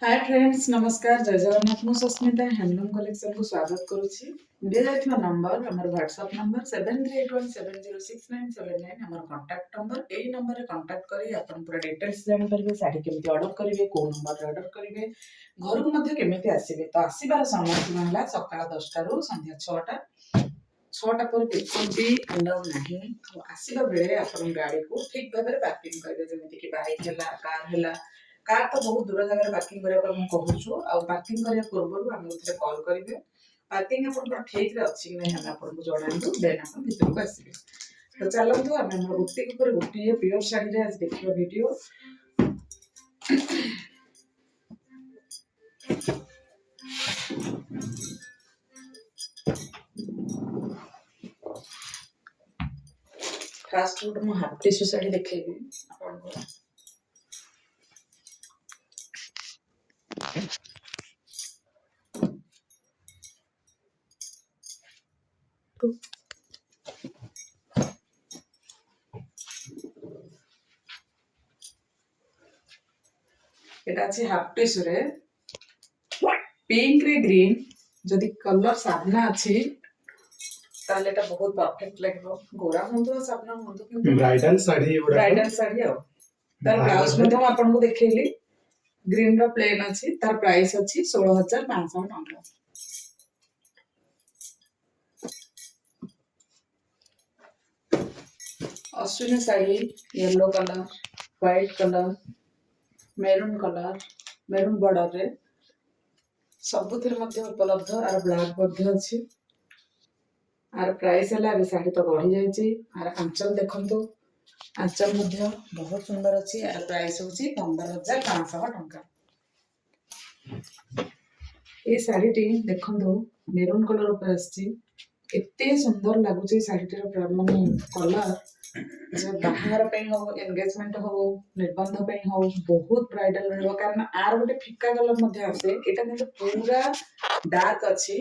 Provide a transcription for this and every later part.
Hi friends नमस्कार जय जगन्नाथ मु सस्मिता हैंडलूम कलेक्शन को स्वागत करुछि दिया जायथिबा नंबर हमर व्हाट्सएप नंबर 7381706979 हमर कांटेक्ट नंबर एई नंबर रे कांटेक्ट करी अपन पूरा डिटेल्स जानि परबे साडी केमति ऑर्डर करिवे को नंबर रे ऑर्डर करिवे घर को मध्ये केमति आसीबे तो आसीबार समय सीमा सकाळ 10 टा रु संध्या 6टा पर बिल्कुल भी अलाउ नहीं तो आसीबा बेले अपन गाड़ी को ठीक भाबरे पार्किंग करिवे जेमिति कि बाइक हला कार हला कार तो बहुत दूर जगह पार्किंग करबा हम कहूछु आ पार्किंग करिया पूर्व हम उठे कॉल करिवे पार्किंग अपन ठीक रे अछि कि नै हम अपन को जणांतु देन अपन भीतर को आसीबे तो चलंतु हम हमर गुट्टी ऊपर गुट्टी प्योर साड़ी रे आज देखियो वीडियो फास्ट फूड मु हाफ टिश्यू साड़ी देखेबी अपन को এটা আছে হাফ টিস্যু রে পিঙ্ক রে গ্রিন যদি কলর সাবনা আছে তাহলে এটা বহুত পারফেক্ট লাগবে গোরা হন্তু সাবনা হন্তু কিন্তু ब्राइडल साड़ी आ तार ब्लाउज मध्ये मैं आपन को देखैली ग्रीन रो प्लेन अछि तार प्राइस अछि 16500 टका Ashwini sari yellow colour white colour maroon border रे सबुथिर मध्ये उपलब्ध आर ब्लैक मध्ये अछि आर प्राइस हला अभी साड़ी तो बढ़ी जाय छी आर आंचल देखंतु आंचल मध्ये बहुत सुंदर अछि आर प्राइस होछि 15500 टका ए साड़ी टी देखंतु मेरून कलर ऊपर आछि एते सुंदर लागुछि साड़ी टीर माने कलर जे बाहार पे हो एंगेजमेंट हो निर्बंध पे हो बहुत ब्राइडल रहबो कारण आर गोटे फिक्का कलर मध्ये आसे एटा किंतु पूरा डार्क अछि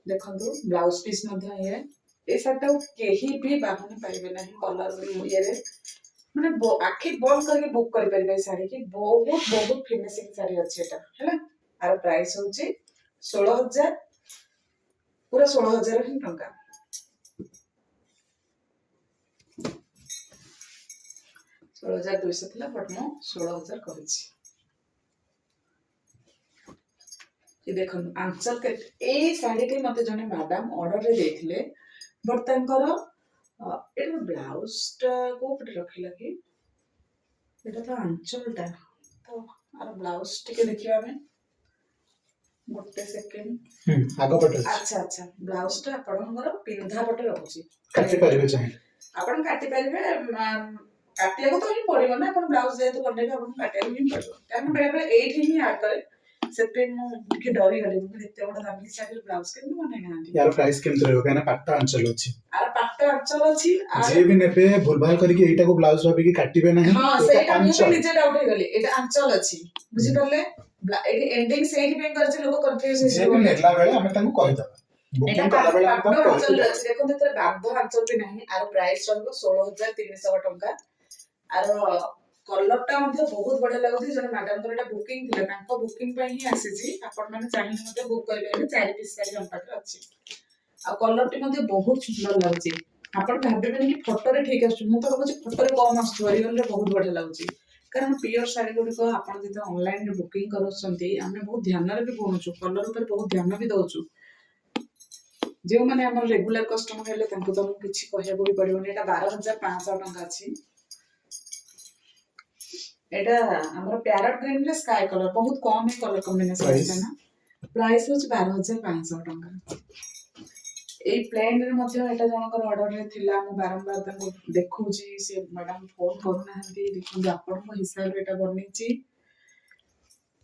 देखंतु ब्लाउज पीस मध्ये ये ए साटा केही भी बाहनी पाइबे नहीं कलर ये रे माने आखि बंद करके बुक कर परिबे साड़ी की बहुत बहुत फिनिशिंग साड़ी अछि एटा हैला आर प्राइस होची 16000 पूरा 16000 ही टंका 16200 थिला बट मो 16000 करिछि ये देखन आंचल के ए साड़ी के मते जने मैडम ऑर्डर रे देथिले बट तंकर एटा ब्लाउज टा को पटे रखिला कि एटा तो आंचल टा तो आर ब्लाउज टिके देखियो हमें गोटे सेकंड आगो पटे अच्छा अच्छा ब्लाउज टा आपनकर पिंधा पटे रहउची काटी परिबे चाहे आपन काटी परिबे काटिया को तो ही पड़िबो ना अपन ब्लाउज जे तो बनेबे अपन काटिया ही पड़िबो कारण बेले बेले एठी ही ऐड करे सेते मु के डरी गले मु एते बड़ दामी साड़ी ब्लाउज के बने गांधी यार प्राइस केमते रहबो काना पाट्टा अंचल अछि आर पाट्टा अंचल अछि जे भी नेबे भूलभाल करके एटा को ब्लाउज भाबी की काटिबे नहीं हां सेटा मु भी निजे डाउट हे गले एटा अंचल अछि बुझि परले एडी एंडिंग सेही पे करछि लोग कंफ्यूज हे जे भी नेला बेले हमें ताको कहि दबा बुकिंग करला बेले हम ताको अंचल अछि देखो तेरे बागध अंचल भी नहीं आर प्राइस रहबो 16300 टका आर कलर टा मध्ये बहुत बढ़िया लागुछि जने मैडम तो एटा बुकिंग थिले तांको बुकिंग पे ही आसीछि आपण माने चाहिए मते बुक करबे 4 पीस साड़ी हम पाखरे अछि आ कलर टी मध्ये बहुत सुंदर लागुछि आपण भाबबे कि फोटो रे ठीक आछी मु तो कहूछि फोटो रे कम आछी रियल रे बहुत बढ़िया लागुछि कारण प्योर साड़ी गुडी को आपण जते ऑनलाइन रे बुकिंग करछंती हमें बहुत ध्यान रे भी कोनछु कलर ऊपर बहुत ध्यान भी दउछु जे माने हमर रेगुलर कस्टमर हेले तांको तो किछि कहबो भी पड़िबो एटा 12500 टका अछि एटा हमर पैरेट ग्रीन रे स्काई कलर बहुत कम है कलर कॉम्बिनेशन है ना प्राइस होच 12500 टका ए प्लेन रे मध्ये एटा जनकर ऑर्डर रे थिला मु बारंबार ताको देखौची से मैडम फोन करू नाहंती देखु आपण को हिसाब रे एटा बनेची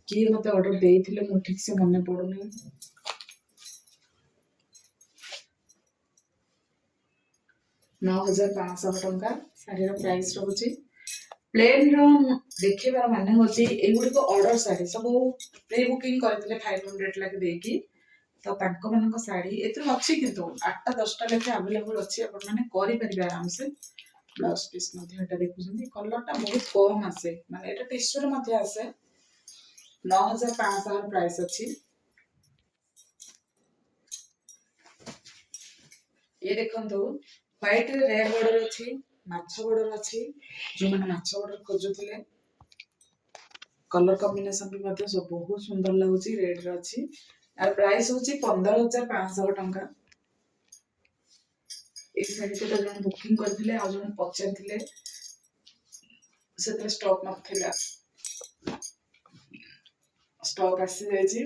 की मते ऑर्डर देइथिले मु ठीक से मने पडुनी 9500 टका साड़ी रो प्राइस रहउची प्लेन रो देखिबार माने होची एगुडी को ऑर्डर साड़ी सब प्री बुकिंग करथिले 500 लाख देकी तो तांको मानक साड़ी एते अछि किंतु 8टा 10टा लेखे अवेलेबल अछि अपन माने करि परिबे आराम से ब्लाउज पीस मध्ये एटा देखुछन्ती कलर टा बहुत कम आसे माने एटा टिश्यू रे मध्ये आसे 9500 प्राइस अच्छी। ये देखो व्हाइट रेड बॉर्डर अच्छी, माछ बॉर्डर अच्छी। जो मैंने माछ बॉर्डर खोजुले कलर कॉम्बिनेशन भी मध्य सब बहुत सुंदर लगुच रेड रे अच्छी। यार प्राइस हूँ 15500 टंका। ये शाढ़ी तो जन बुकिंग करते आज जन पचार से स्टॉक नथिला स्टॉक आसी जाइए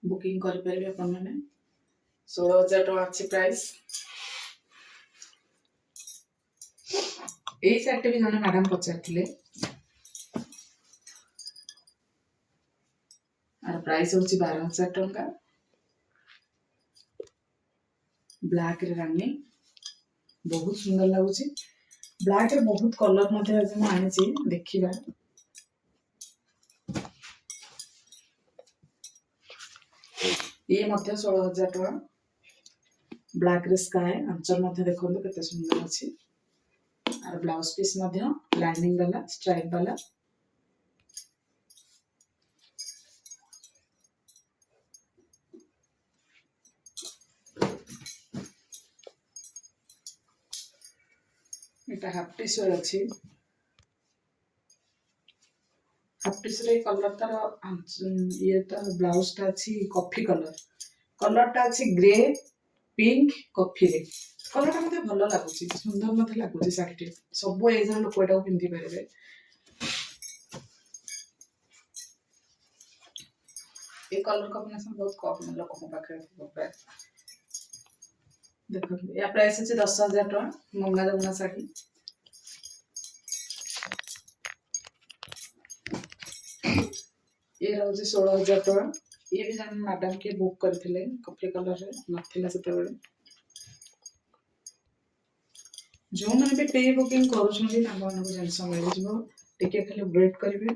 बुकिंग कर पारे अपन मैंने 16000 टका अच्छी प्राइस। यही शाढ़ी भी जन मैडम पचार प्राइस हूँ 12000 टंका। ब्लैक रे रानी बहुत सुंदर लगुच। ब्लैक रे बहुत कलर आनी देखा। ये 16000 टका। ब्लैक रे स्काई आंचल देखो केते सुंदर अच्छी। और ब्लाउज पीस लाइनिंग वाला स्ट्राइप वाला। এটা হাফ টিস্যুর ଅଛି। হাফ টিস্যুর এই কলরটার ইয়েটা ব্লাউজটা ଅଛି কফি কলরটা ଅଛି গ্রে পিঙ্ক কফিরে। কলরটা মতে ভাল লাগুଛି সুন্দর মতে লাগুଛି ଶାଢ଼ୀଟି। ସବୁ ଏଜର ଲୋକ ଏଟାକୁ ପିନ୍ଧି ପାରିବେ। ये कलर कॉम्बिनेशन बहुत कम लोक पाखे प्राय। देखो या प्राइस अच्छे 10000 टका मंगा जमुना शाढ़ी। ये रोज 16000 टका। ये भी जन मैडम के बुक करथिले कॉफी कलर रे नथिला सेते बेले। जो मैंने भी पे बुकिंग करूछंदी तांको मानको जिंस मिल जिवो टिके खाली वेट करिवे।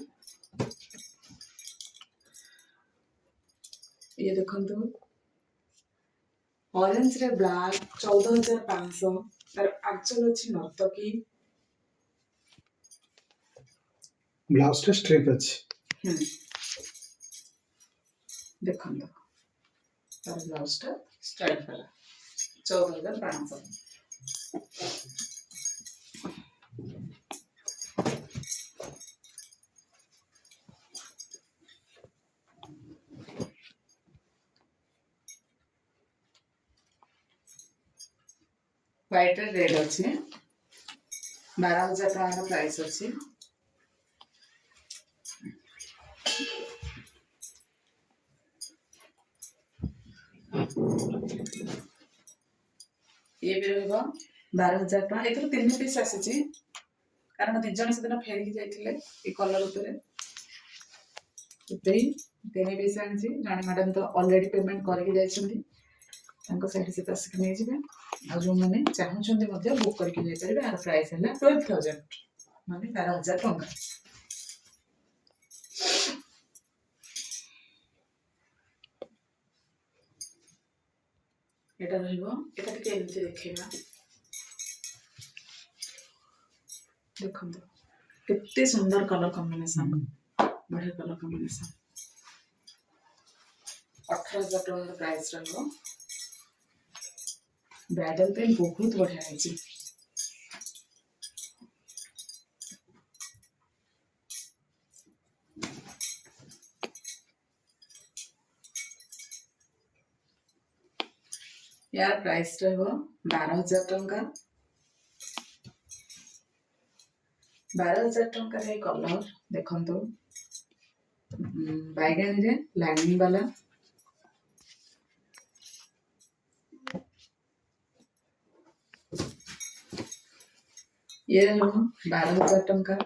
ये देखो ऑरेंज रे ब्लैक 14500 तार एक्चुअल अछि नर्तकी। ब्लाउज टा स्ट्रिप अछि। देखो तार ब्लाउज टा स्ट्राइप वाला 14500। व्हाइट रेड अच्छे 12000 टका प्राइस अच्छी। ये भी रहा 12000 टका। ए 3 पीस आसी कारण दी जन से दिन फेरिक जाइए ये कलर उपरे 3 पीस आनी। जन मैडम तो ऑलरेडी पेमेंट करके जाइछंदी शाढ़ी से आसिक नहीं जाए। आ जो मैंने चाहते बुक करके जाइए। यार प्राइस है 12000 माने 12000 टका। एटा रहइबो एटा टिके एमती देखैबा। देखो कितने सुंदर कलर कॉम्बिनेशन बढ़िया कलर कॉम्बिनेशन। 18000 टका प्राइस रहइबो। ब्राइडल पे बहुत बढ़िया है। यार प्राइस रहो 12000 टका। 12000 टका रे कलर देखंतु बैगन रे लाइनिंग वाला। ये रहो 12000 टका।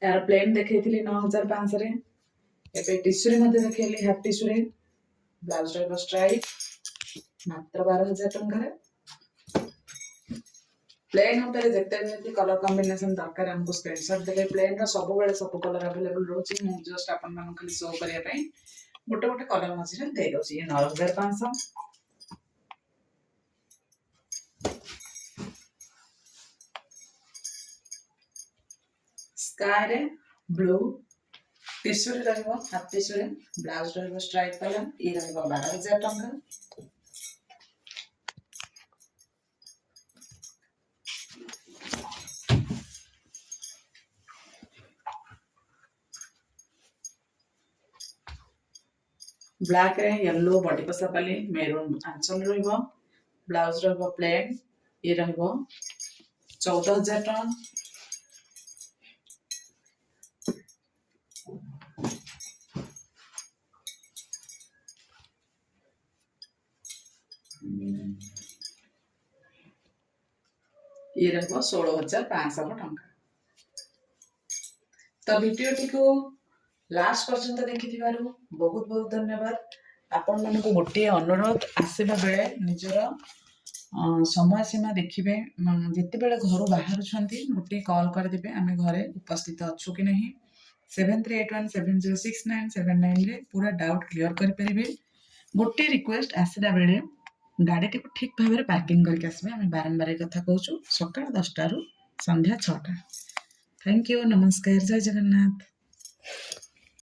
यार प्लेन देखी 9500 रे। एबे टिश्यू रे मते देखैली हाफ टिश्यू रे ब्लाउज रे स्ट्राइप मात्र 12000 टका रे। प्लेन होते जिते भी कलर कॉम्बिनेशन दरकार हमको स्क्रीनशॉट देले। प्लेन रा सब बेले सब कलर अवेलेबल रोची। मु जस्ट अपन मान खाली शो करिया पई गोटे गोटे कलर मझिरे दे दोची। ये 9500। ସ୍କାଏ ରେ ବ୍ଲୁ ଟିସୁରେ ରହିବ ହାଫ ଟିସୁରେ ବ୍ଲାଉଜ ରହିବ ଷ୍ଟ୍ରାଇପ କଲର ଇଏ ରହିବ 12,000 ଟଙ୍କା। ବ୍ଲାକ୍ ରେ ୟେଲୋ ବଡି କସା ପାଲି ମେରୁନ୍ ଆଞ୍ଚଲ ରହିବ ବ୍ଲାଉଜ ରହିବ ପ୍ଲେନ୍ ଇଏ ରହିବ 14,000 ଟଙ୍କା। ଇଏ ରହିବ 16,500 ଟଙ୍କା। ତ ଭିଡ଼ିଓଟିକୁ ଲାଷ୍ଟ ପର୍ଯ୍ୟନ୍ତ ଦେଖିଥିବାରୁ ବହୁତ ବହୁତ ଧନ୍ୟବାଦ। ଆପଣମାନଙ୍କୁ ଗୋଟିଏ ଅନୁରୋଧ ଆସିବା ବେଳେ ନିଜର ସମୟ ସୀମା ଦେଖିବେ ଯେତେବେଳେ ଘରୁ ବାହାରୁଛନ୍ତି ଗୋଟିଏ କଲ୍ କରିଦେବେ ଆମେ ଘରେ ଉପସ୍ଥିତ ଅଛୁ କି ନାହିଁ 7381706979 ରେ ପୁରା ଡାଉଟ୍ କ୍ଲିୟର କରିପାରିବେ। ଗୋଟିଏ ରିକ୍ୱେଷ୍ଟ ଆସିଲା ବେଳେ ଗାଡ଼ିଟିକୁ ଠିକ୍ ଭାବରେ ପାର୍କିଂ କରିକି ଆସିବେ। ଆମେ ବାରମ୍ବାର ଏ କଥା କହୁଛୁ ସକାଳ 10ଟାରୁ ସନ୍ଧ୍ୟା 6ଟା। ଥ୍ୟାଙ୍କ ୟୁ ନମସ୍କାର ଜୟ ଜଗନ୍ନାଥ।